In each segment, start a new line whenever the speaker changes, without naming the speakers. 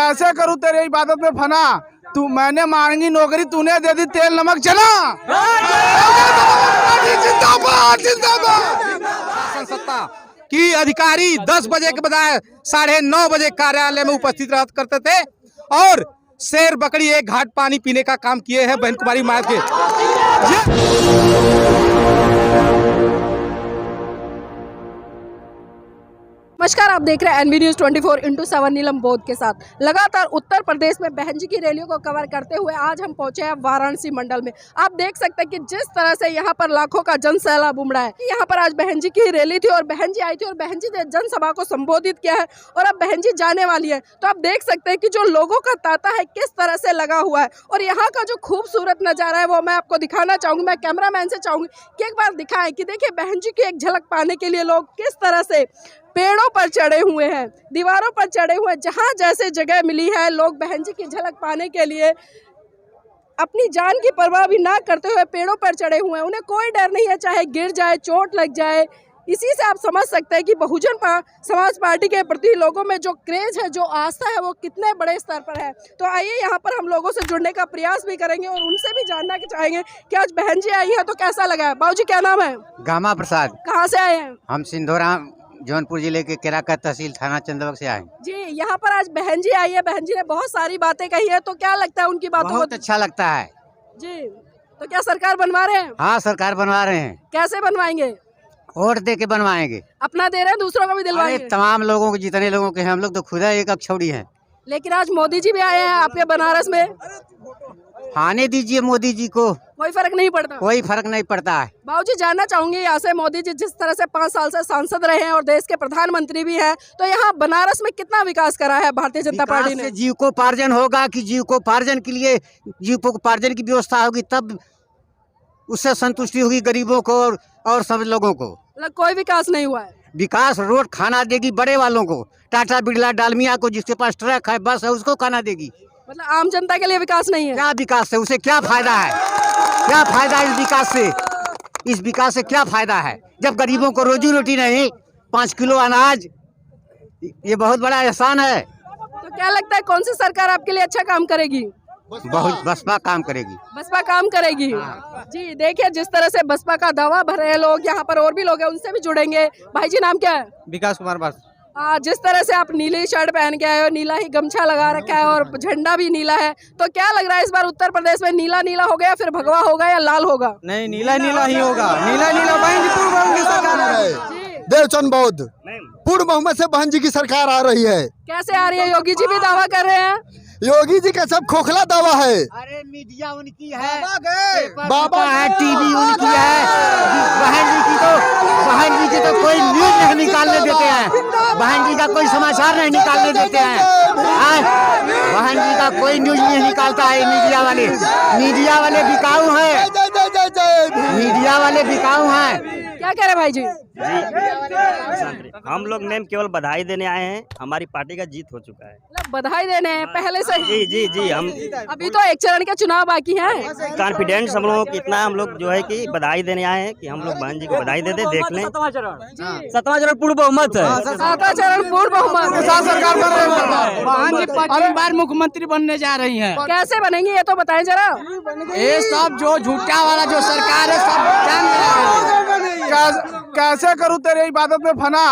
कैसे करूँ तेरे इबादत में फना, तू मैंने मांगी नौकरी तूने दे दी तेल नमक चना। जिंदाबाद जिंदाबाद।
शासन सत्ता की अधिकारी 10 बजे के बजाय 9:30 बजे कार्यालय में उपस्थित रहा करते थे और शेर बकरी एक घाट पानी पीने का काम किए हैं बहन कुमारी माया के।
नमस्कार, आप देख रहे हैं एनबी न्यूज़ 24/7 नीलम बोध के साथ। लगातार उत्तर प्रदेश में बहन जी की रैलियों को कवर करते हुए आज हम पहुंचे हैं वाराणसी मंडल में। आप देख सकते हैं कि जिस तरह से यहां पर लाखों का जन सैलाब उमड़ा है। यहां पर आज बहन जी की रैली थी और बहन जी आई थी और बहन जी ने जनसभा को संबोधित किया है और अब बहन जी जाने वाली है। तो आप देख सकते हैं कि जो लोगों का तांता है किस तरह से लगा हुआ है और यहाँ का जो खूबसूरत नज़ारा है वो मैं आपको दिखाना चाहूँगी। मैं कैमरामैन से चाहूँगी कि एक बार दिखाएं कि देखिए बहन जी की एक झलक पाने के लिए लोग किस तरह से पेड़ों पर चढ़े हुए हैं, दीवारों पर चढ़े हुए हैं। जहाँ जैसे जगह मिली है लोग बहन जी की झलक पाने के लिए अपनी जान की परवाह भी ना करते हुए पेड़ों पर चढ़े हुए हैं। उन्हें कोई डर नहीं है, चाहे गिर जाए, चोट लग जाए। इसी से आप समझ सकते हैं कि बहुजन समाज पार्टी के प्रति लोगों में जो क्रेज है, जो आस्था है, वो कितने बड़े स्तर पर है। तो आइए यहाँ पर हम लोगों से जुड़ने का प्रयास भी करेंगे और उनसे भी जानना चाहेंगे कि आज बहन जी आई है तो कैसा लगा है। बाबूजी क्या नाम है?
गामा प्रसाद।
कहाँ से आए हैं?
हम सिंधोरा जौनपुर जिले के केराका तहसील थाना चंदवक से आए
जी। यहाँ पर आज बहन जी आई है, बहन जी ने बहुत सारी बातें कही है, तो क्या लगता है उनकी बातों को?
बहुत अच्छा लगता है
जी। तो क्या सरकार बनवा रहे हैं?
हाँ, सरकार बनवा रहे हैं।
कैसे बनवाएंगे?
वोट दे के बनवाएंगे।
अपना दे रहे हैं, दूसरों को भी दिलवाएंगे?
तमाम लोगों को, जितने लोगों के हैं, हम लोग तो खुदा एक अक्षौड़ी हैं।
लेकिन आज मोदी जी भी आए हैं आपके बनारस में।
आने दीजिए मोदी जी को,
कोई फर्क नहीं पड़ता?
कोई फर्क नहीं पड़ता है।
बाबूजी जानना चाहूंगी यहाँ से, मोदी जी जिस तरह से 5 साल से सांसद रहे हैं और देश के प्रधानमंत्री भी हैं, तो यहाँ बनारस में कितना विकास करा है भारतीय जनता पार्टी ने?
जीविकोपार्जन होगा कि जीविकोपार्जन के लिए जीविकोपार्जन की व्यवस्था होगी, तब उससे संतुष्टि होगी गरीबों को और सब लोगों को।
मतलब कोई विकास नहीं हुआ है?
विकास रोड खाना देगी बड़े वालों को, टाटा बिरला डालमिया को, जिसके पास ट्रक है बस है उसको खाना देगी।
मतलब आम जनता के लिए विकास नहीं है?
क्या विकास है? उसे क्या फायदा है? क्या फायदा है इस विकास से? इस विकास से क्या फायदा है जब गरीबों को रोजी रोटी नहीं, 5 किलो अनाज, ये बहुत बड़ा एहसान है।
तो क्या लगता है कौन सी सरकार आपके लिए अच्छा काम करेगी?
बहुत बसपा काम करेगी।
बसपा काम करेगी। जी देखिए जिस तरह से बसपा का दावा भर रहे हैं लोग, यहाँ पर और भी लोग हैं, उनसे भी जुड़ेंगे। भाई जी नाम क्या है?
विकास कुमार बस।
जिस तरह से आप नीली शर्ट पहन के आए हो, नीला ही गमछा लगा रखा है और झंडा भी नीला है, तो क्या लग रहा है इस बार उत्तर प्रदेश में नीला नीला हो गया, फिर भगवा होगा या लाल होगा?
नहीं, नीला नीला ही होगा। नीला नीला बहन जी पूर्ण बहुमत की सरकार है।
देवचंद बौद्ध पूर्ण बहुमत से बहन जी की सरकार आ रही है।
कैसे आ रही है? योगी जी भी दावा कर रहे हैं।
योगी जी का सब खोखला दावा है।
अरे मीडिया उनकी है,
बाबा
है, टीवी उनकी है। बहन जी की तो कोई न्यूज नहीं निकालने देते हैं। बहन जी का कोई समाचार नहीं निकालने देते हैं। बहन जी का कोई न्यूज नहीं निकालता है। मीडिया वाले बिकाऊ हैं। मीडिया वाले बिकाऊ हैं।
क्या कह रहे भाई जी?
हम लोग मैम केवल बधाई देने आए हैं, हमारी पार्टी का जीत हो चुका है।
मतलब बधाई देने हैं पहले से?
जी जी जी। हम
अभी तो एक चरण के चुनाव बाकी हैं।
कॉन्फिडेंस हम लोगों को इतना, हम लोग जो है कि बधाई देने आए हैं कि हम लोग बहन जी को बधाई दे दे। देख लें 7वां चरण पूर्ण बहुमत है।
7वां चरण पूर्ण बहुमत
सरकार बन रही है।
बहन जी 5वीं बार मुख्यमंत्री बनने जा रही हैं।
कैसे बनेंगी ये तो बताएं जरा।
ये सब जो झूठा वाला जो सरकार है सब जान रहा है।
कैसे करूँ तेरे इबादत में फना,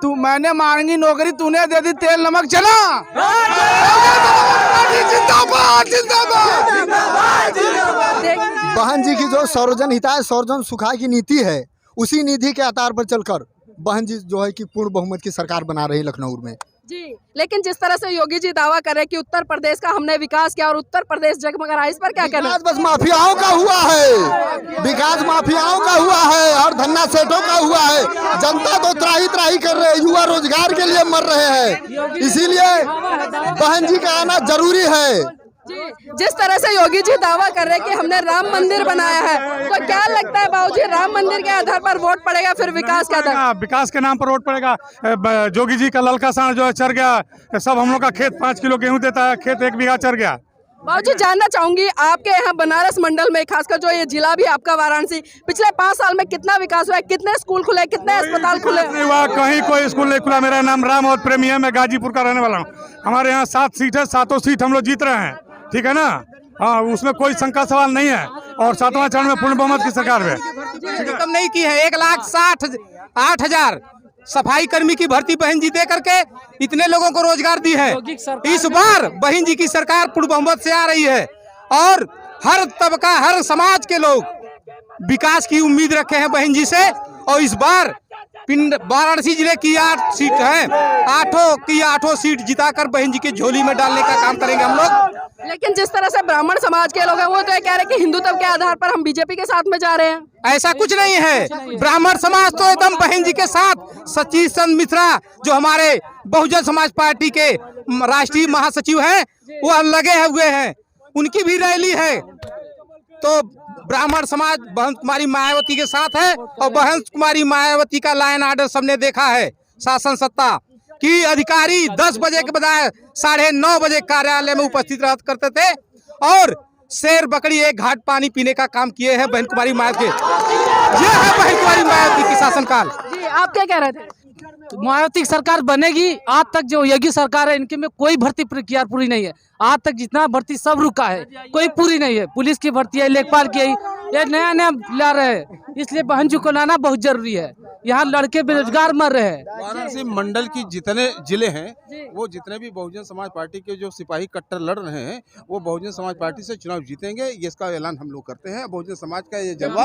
तू मैंने मांगी नौकरी तूने दे दी तेल नमक चना। जिंदाबाद जिंदाबाद।
बहन जी की जो सर्वजन हिताय सर्वजन सुखाय की नीति है, उसी नीति के आधार पर चलकर बहन जी जो है कि पूर्ण बहुमत की सरकार बना रही है लखनऊ में।
जी। लेकिन जिस तरह से योगी जी दावा कर रहे हैं कि उत्तर प्रदेश का हमने विकास किया और उत्तर प्रदेश जगमगा रहा है, इस पर क्या कहना?
विकास बस माफियाओं का हुआ है। विकास माफियाओं का हुआ है और धन्ना सेठों का हुआ है। जनता तो त्राही त्राही कर रहे हैं, युवा रोजगार के लिए मर रहे हैं। इसीलिए बहन जी का आना जरूरी है।
जी। जिस तरह से योगी जी दावा कर रहे हैं कि हमने राम मंदिर बनाया है, तो क्या लगता है बाबूजी राम मंदिर के आधार पर वोट पड़ेगा फिर विकास का आधार?
विकास के नाम पर वोट पड़ेगा। योगी जी का ललका सांड जो है चर गया, सब हम लोग का खेत 5 किलो गेहूं देता है, खेत 1 बीघा चर गया।
बाबूजी जानना चाहूंगी आपके यहाँ बनारस मंडल में खासकर जो ये जिला भी आपका वाराणसी पिछले 5 साल में कितना विकास हुआ है, कितने स्कूल खुले, कितने अस्पताल खुले?
वहाँ कहीं कोई स्कूल नहीं खुला। मेरा नाम राम और प्रेमी है, मैं गाजीपुर का रहने वाला हूँ। हमारे यहाँ 7 सीट है, 7 सीट हम लोग जीत रहे हैं, ठीक है ना। हाँ, उसमें कोई शंका सवाल नहीं है। और 7वां चरण में पूर्ण बहुमत की सरकार है।
कम नहीं की है, 1,68,000 सफाई कर्मी की भर्ती बहन जी दे करके इतने लोगों को रोजगार दी है। इस बार बहन जी की सरकार पूर्ण बहुमत से आ रही है और हर तबका, हर समाज के लोग विकास की उम्मीद रखे हैं बहन जी से। और इस बार पिंड वाराणसी जिले की 8 सीट है, 8 सीट जिताकर बहन जी की झोली में डालने का काम करेंगे हम लोग।
लेकिन जिस तरह से ब्राह्मण समाज के लोग हैं वो तो ये कह रहे हैं कि हिंदुत्व के आधार पर हम बीजेपी के साथ में जा रहे हैं।
ऐसा कुछ नहीं है। ब्राह्मण समाज तो एकदम बहन जी के साथ। सचिव चंद्र मिश्रा जो हमारे बहुजन समाज पार्टी के राष्ट्रीय महासचिव हैं, वो लगे हुए हैं, उनकी भी रैली है। तो ब्राह्मण समाज बहन कुमारी मायावती के साथ है और बहन कुमारी मायावती का लाइन आर्डर सबने देखा है। शासन सत्ता की अधिकारी 10 बजे के बजाय 9:30 बजे कार्यालय में उपस्थित रहा करते थे और शेर बकरी एक घाट पानी पीने का काम किए हैं बहन कुमारी मायावती। ये है बहन कुमारी मायावती की शासनकाल।
जी आप क्या कह रहे थे?
मायावती की सरकार बनेगी। आज तक जो योगी सरकार है इनके में कोई भर्ती प्रक्रिया पूरी नहीं है। आज तक जितना भर्ती सब रुका है, कोई पूरी नहीं है। पुलिस की भर्ती है, लेखपाल की है, ये नया ला रहे हैं। इसलिए बहन जी को लाना बहुत जरूरी है। यहाँ लड़के बेरोजगार मर रहे हैं।
वाराणसी मंडल की जितने जिले हैं वो जितने भी बहुजन समाज पार्टी के जो सिपाही कट्टर लड़ रहे हैं वो बहुजन समाज पार्टी से चुनाव जीतेंगे। ये इसका ऐलान हम लोग करते हैं। बहुजन समाज का ये जलवा,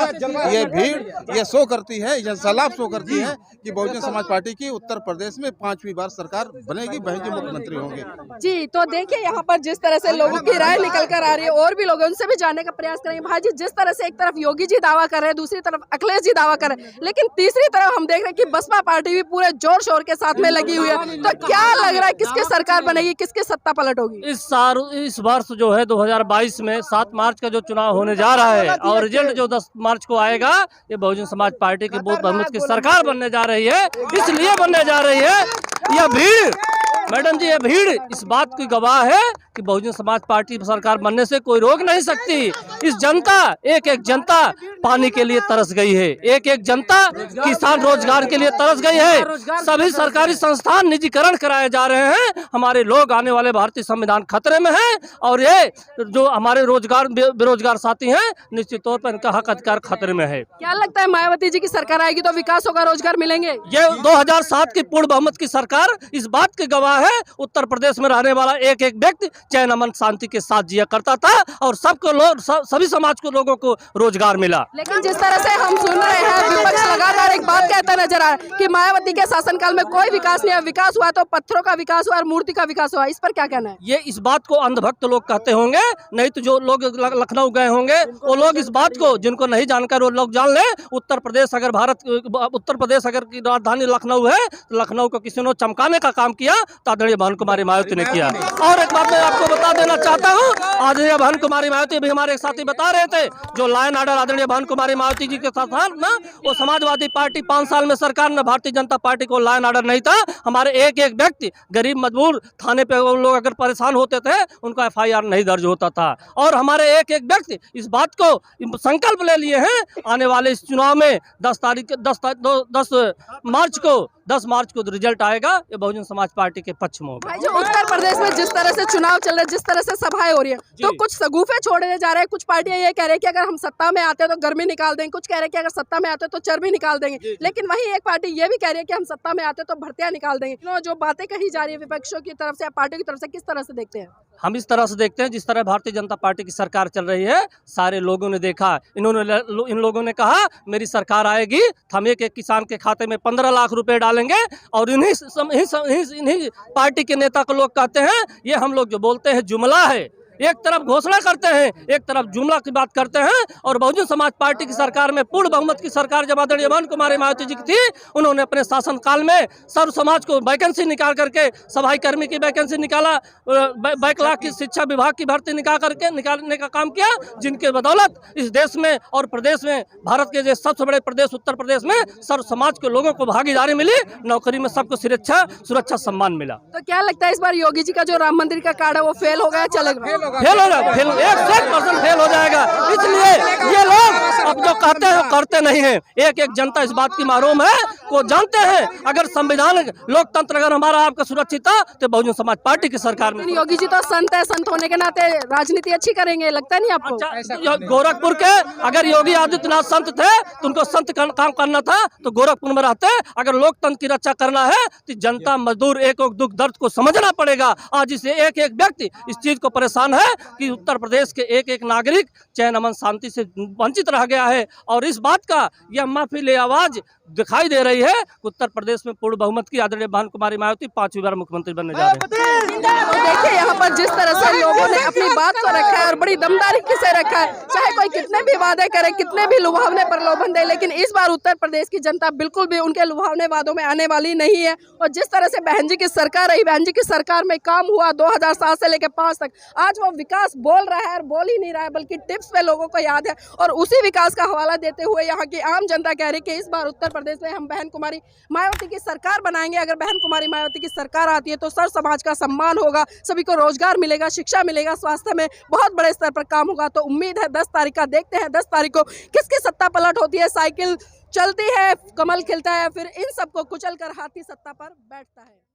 ये भीड़, ये शो करती है, ये सलाब शो करती है कि बहुजन समाज पार्टी की उत्तर प्रदेश में 5वीं बार सरकार बनेगी, बहन जी मुख्यमंत्री होंगे।
जी तो देखिए यहाँ पर जिस तरह से लोगों की राय निकल कर आ रही है और भी लोग उनसे भी जानने का प्रयास करेंगे। भाई जी जिस तरह से एक तरफ योगी जी दावा कर रहे हैं, दूसरी तरफ अखिलेश जी दावा कर रहे हैं, लेकिन तीसरी तरफ हम देख रहे हैं कि बसपा पार्टी भी पूरे जोर शोर के साथ में लगी हुई है। तो क्या लग रहा है किसकी सरकार बनेगी, किसकी सत्ता पलट होगी?
इस वर्ष जो है 2022 में 7 मार्च का जो चुनाव होने जा रहा है और रिजल्ट जो 10 मार्च को आएगा, ये बहुजन समाज पार्टी की बहुत बहुमत की सरकार बनने जा रही है। इसलिए बनने जा रही है यह भीड़, मैडम जी, ये भीड़ इस बात की गवाह है कि बहुजन समाज पार्टी सरकार बनने से कोई रोक नहीं सकती। इस जनता, एक जनता पानी के लिए तरस गई है, एक जनता किसान रोजगार के लिए तरस गई है। सभी सरकारी संस्थान निजीकरण कराए जा रहे हैं। हमारे लोग, आने वाले भारतीय संविधान खतरे में है और ये जो हमारे बेरोजगार साथी हैं, निश्चित तौर पर इनका हक अधिकार खतरे में है।
क्या लगता है मायावती जी की सरकार आएगी तो विकास होगा, रोजगार मिलेंगे?
ये 2007 की पूर्ण बहुमत की सरकार इस बात की गवाह है। उत्तर प्रदेश में रहने वाला एक व्यक्ति चैन अमन शांति के साथ जिया करता था और सभी समाज को लोगों को रोजगार मिला।
लेकिन जिस तरह से हम सुन रहे हैं विपक्ष लगातार एक बात कहता नजर आ रहा है कि मायावती के शासनकाल में कोई विकास नहीं है, विकास हुआ तो पत्थरों का विकास हुआ और मूर्ति का विकास हुआ। इस पर क्या कहना है?
ये इस बात को अंधभक्त लोग कहते होंगे, नहीं तो जो लोग लखनऊ गए होंगे वो लोग इस बात को, जिनको नहीं जानकर वो लोग जान ले। उत्तर प्रदेश अगर की राजधानी लखनऊ है तो लखनऊ को किसी ने चमकाने का काम किया तो आदरणीय बहन कुमारी मायावती ने किया। और एक बात मैं आपको बता देना चाहता हूँ, आदरणीय बहन कुमारी मायावती भी हमारे एक साथी बता रहे थे, जो लाइन आर्डर आदरणीय बहन कुमारी मायावती जी के साथ था ना, वो समाजवादी पार्टी 5 साल में सरकार में भारतीय जनता पार्टी को लाइन आर्डर नहीं था। हमारे एक व्यक्ति गरीब मजबूर थाने पे वो लोग अगर परेशान होते थे उनका FIR नहीं दर्ज होता था। और हमारे एक व्यक्ति इस बात को संकल्प ले लिए हैं, आने वाले इस चुनाव में 10 मार्च को रिजल्ट आएगा, ये बहुजन समाज पार्टी के पक्ष में होगा।
जो उत्तर प्रदेश में जिस तरह से चुनाव चल रहे हैं, जिस तरह से सभाएं हो रही है, तो कुछ सगुफे छोड़े जा रहे हैं। कुछ पार्टियां ये कह रही है कि अगर हम सत्ता में आते हैं तो गर्मी निकाल देंगे, कुछ कह रहे हैं कि अगर सत्ता में आते हैं तो चर्बी निकाल देंगे, लेकिन वहीं एक पार्टी ये भी कह रही है कि हम सत्ता में आते हैं तो भर्तियां निकाल देंगे। जो बातें कही जा रही है विपक्षों की तरफ से या पार्टी की तरफ से, किस तरह से देखते हैं?
हम इस तरह से देखते हैं जिस तरह भारतीय जनता पार्टी की सरकार चल रही है, सारे लोगों ने देखा। इन लोगों ने कहा मेरी सरकार आएगी तो हम एक किसान के खाते में 15 लाख रुपए डालेंगे, और इन्हीं पार्टी के नेता को लोग कहते हैं ये हम लोग जो बोलते हैं जुमला है। एक तरफ घोषणा करते हैं, एक तरफ जुमला की बात करते हैं। और बहुजन समाज पार्टी की सरकार में, पूर्ण बहुमत की सरकार जब आदरणीय बहन कुमारी मायावती जी की थी, उन्होंने अपने शासनकाल में सर्व समाज को वैकेंसी निकाल करके, सफाई कर्मी की वैकेंसी निकाला, बैकलॉग की शिक्षा विभाग की भर्ती निकालने का काम किया, जिनके बदौलत इस देश में और प्रदेश में, भारत के सबसे बड़े प्रदेश उत्तर प्रदेश में सर्व समाज के लोगों को भागीदारी मिली, नौकरी में सबको सुरक्षा सम्मान मिला।
तो क्या लगता है इस बार योगी जी का जो राम मंदिर का कार्ड है वो फेल हो गया, चलेगा?
फेल हो जाएगा, 100% फेल हो जाएगा। इसलिए ये लोग अब जो कहते हैं करते नहीं है। एक एक जनता इस बात की मालूम है, को जानते हैं अगर संविधान लोकतंत्र अगर हमारा आपका सुरक्षित था तो बहुजन समाज पार्टी की सरकार में।
योगी जी तो संत है, संत होने के नाते राजनीति अच्छी करेंगे, लगता नहीं आपको?
अच्छा, गोरखपुर के अगर योगी आदित्यनाथ संत थे तो उनको संत काम करना था तो गोरखपुर में रहते। अगर लोकतंत्र की रक्षा करना है तो जनता मजदूर एक दुख दर्द को समझना पड़ेगा। आज इसे एक एक व्यक्ति इस चीज को परेशान है कि उत्तर प्रदेश के एक एक नागरिक चैन अमन शांति से वंचित रह गया है और इस बात का यह महफिल आवाज दिखाई दे रही है। उत्तर प्रदेश में पूर्ण बहुमत की आदरणीय बहन कुमारी मायावती 5वीं बार मुख्यमंत्री बनने जा रहे हैं।
तो देखिए यहाँ पर जिस तरह से लोगों ने अपनी बात को रखा है और बड़ी दमदारी से रखा है, चाहे कोई कितने भी वादे करे, कितने भी लुभावने प्रलोभन दे, लेकिन इस बार उत्तर प्रदेश की जनता बिल्कुल भी उनके लुभावने वादों में आने वाली नहीं है। और जिस तरह से बहन जी की सरकार रही, बहन जी की सरकार में काम हुआ 2007 से लेकर 5 तक, आज वो विकास बोल रहा है और बोल ही नहीं रहा है बल्कि टिप्स पे लोगों को याद है। और उसी विकास का हवाला देते हुए यहाँ की आम जनता कह रही है कि इस बार उत्तर प्रदेश में हम बहन कुमारी मायावती की सरकार बनाएंगे। अगर बहन कुमारी मायावती की सरकार आती है तो सर समाज का सम्मान होगा, सभी को रोजगार मिलेगा, शिक्षा मिलेगा, स्वास्थ्य में बहुत बड़े स्तर पर काम होगा। तो उम्मीद है 10 तारीख का, देखते हैं 10 तारीख को किसकी सत्ता पलट होती है, साइकिल चलती है, कमल खिलता है, फिर इन सबको कुचल कर हाथी सत्ता पर बैठता है।